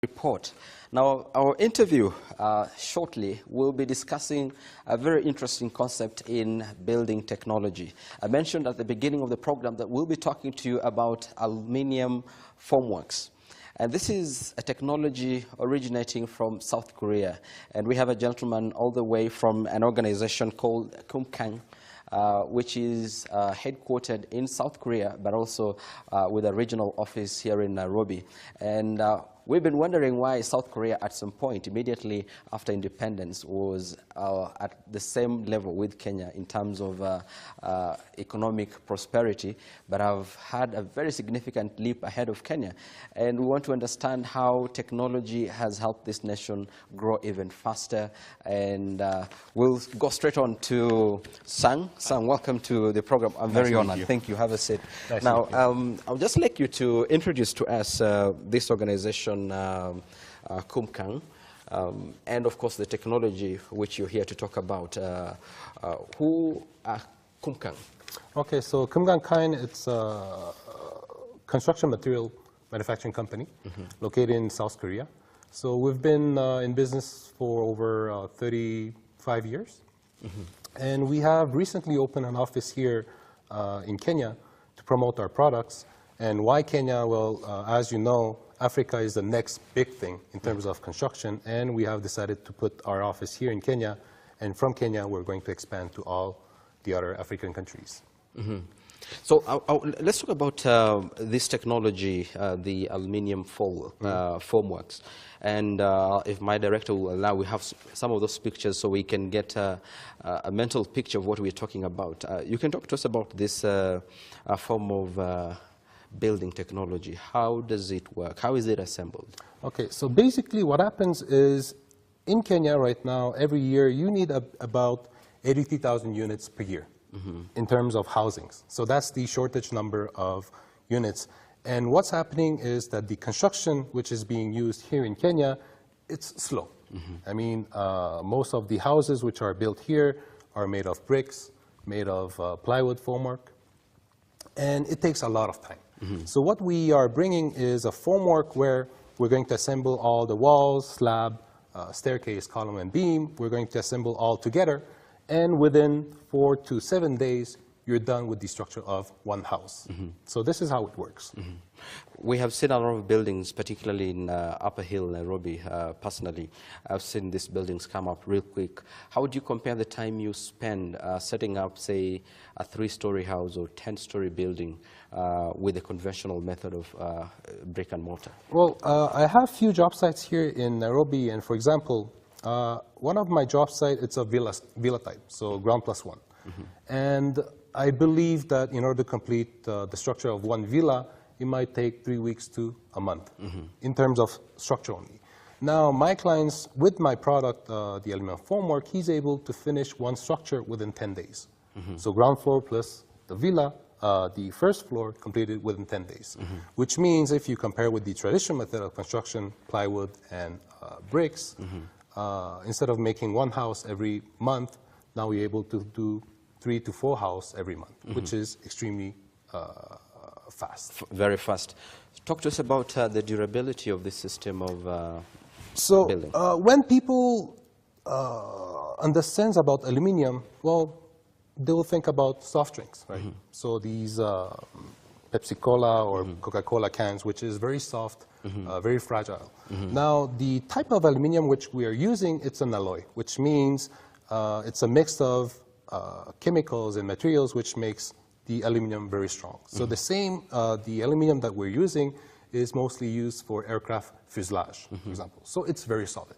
report. Now, our interview shortly will be discussing a very interesting concept in building technology. I mentioned at the beginning of the program that we'll be talking to you about aluminium formworks. And this is a technology originating from South Korea. And we have a gentleman all the way from an organization called Kumkang, which is headquartered in South Korea, but also with a regional office here in Nairobi. And we've been wondering why South Korea, at some point, immediately after independence, was at the same level with Kenya in terms of economic prosperity, but have had a very significant leap ahead of Kenya. And we want to understand how technology has helped this nation grow even faster. And we'll go straight on to Sang. Sang, welcome to the program. I'm very honored. Thank you. Have a seat. Nice now, I'll just like you to introduce to us this organization, Kumkang, and of course the technology which you're here to talk about. Who are Kumkang? Okay, so Kumkang, it's a construction material manufacturing company located in South Korea. So we've been in business for over 35 years. And we have recently opened an office here in Kenya to promote our products. And why Kenya? Well, as you know, Africa is the next big thing in terms of construction, and we have decided to put our office here in Kenya, and from Kenya we're going to expand to all the other African countries. So let's talk about this technology, the aluminium formworks. And if my director will allow, we have some of those pictures so we can get a mental picture of what we're talking about. You can talk to us about this form of building technology. How does it work? How is it assembled? Okay, so basically what happens is in Kenya right now, every year you need about 83,000 units per year in terms of housings. So that's the shortage number of units. And what's happening is that the construction which is being used here in Kenya, it's slow. I mean, most of the houses which are built here are made of bricks, made of plywood formwork, and it takes a lot of time. So what we are bringing is a formwork where we're going to assemble all the walls, slab, staircase, column, and beam. We're going to assemble all together, and within 4 to 7 days, you're done with the structure of one house. So this is how it works. We have seen a lot of buildings, particularly in Upper Hill, Nairobi, personally. I've seen these buildings come up real quick. How would you compare the time you spend setting up, say, a 3-story house or 10-story building with the conventional method of brick and mortar? Well, I have few job sites here in Nairobi, and for example, one of my job sites, it's a villa type, so ground plus one. And I believe that in order to complete the structure of one villa, it might take 3 weeks to a month in terms of structure only. Now, my clients, with my product, the aluminum formwork, he's able to finish one structure within 10 days. So ground floor plus the villa, the first floor completed within 10 days, which means if you compare with the traditional method of construction, plywood and bricks, instead of making one house every month, now we're able to do 3 to 4 houses every month, which is extremely fast. Very fast. Talk to us about the durability of this system of building. When people understand about aluminium, well, they will think about soft drinks, right? So these Pepsi-Cola or Coca-Cola cans, which is very soft, very fragile. Now, the type of aluminium which we are using, it's an alloy, which means it's a mix of chemicals and materials which makes the aluminum very strong. So the same, the aluminum that we're using is mostly used for aircraft fuselage, for example. So it's very solid.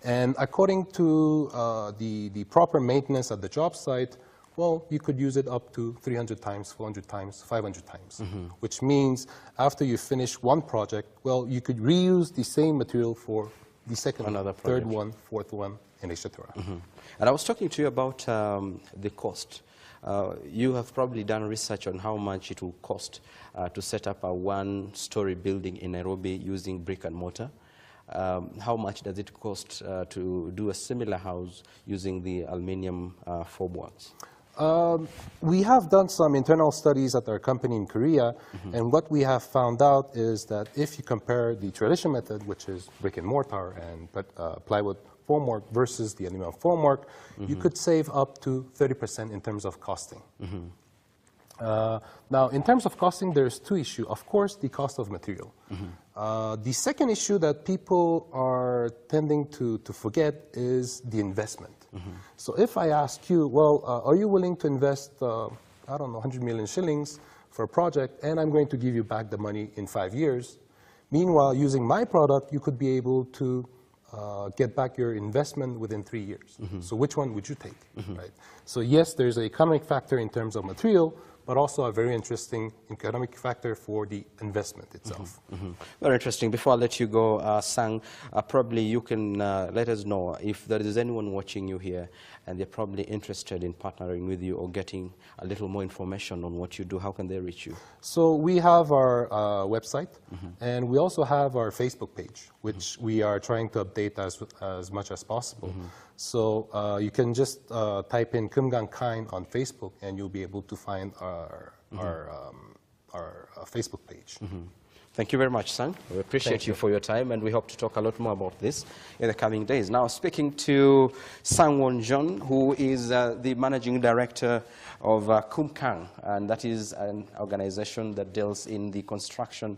And according to the proper maintenance at the job site, well, you could use it up to 300 times, 400 times, 500 times, which means after you finish one project, well, you could reuse the same material for the second one, third one, fourth one, and etc. And I was talking to you about the cost. You have probably done research on how much it will cost to set up a 1-story building in Nairobi using brick and mortar. How much does it cost to do a similar house using the aluminium formworks? We have done some internal studies at our company in Korea, and what we have found out is that if you compare the traditional method, which is brick and mortar and plywood formwork versus the aluminum formwork, you could save up to 30% in terms of costing. Now, in terms of costing, there's two issues. Of course, the cost of material. The second issue that people are tending to forget is the investment. So if I ask you, well, are you willing to invest, I don't know, 100 million shillings for a project, and I'm going to give you back the money in 5 years? Meanwhile, using my product, you could be able to get back your investment within 3 years. So which one would you take, right? So yes, there's an economic factor in terms of material, but also a very interesting economic factor for the investment itself. Very interesting. Before I let you go, Sang, probably you can let us know if there is anyone watching you here and they're probably interested in partnering with you or getting a little more information on what you do. How can they reach you? So we have our website, and we also have our Facebook page, which we are trying to update as much as possible. So you can just type in Kumkang on Facebook, and you'll be able to find our Facebook page. Thank you very much, Sang. We appreciate you for your time, and we hope to talk a lot more about this in the coming days. Now, speaking to Sang Won-jun, who is the Managing Director of Kumkang, and that is an organization that deals in the construction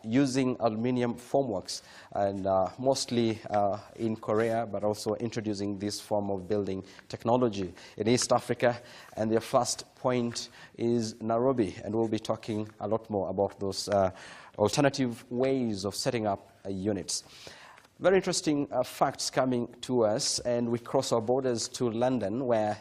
using aluminium formworks, and mostly in Korea, but also introducing this form of building technology in East Africa. And their first point is Nairobi, and we'll be talking a lot more about those alternative ways of setting up units. Very interesting facts coming to us, and we cross our borders to London, where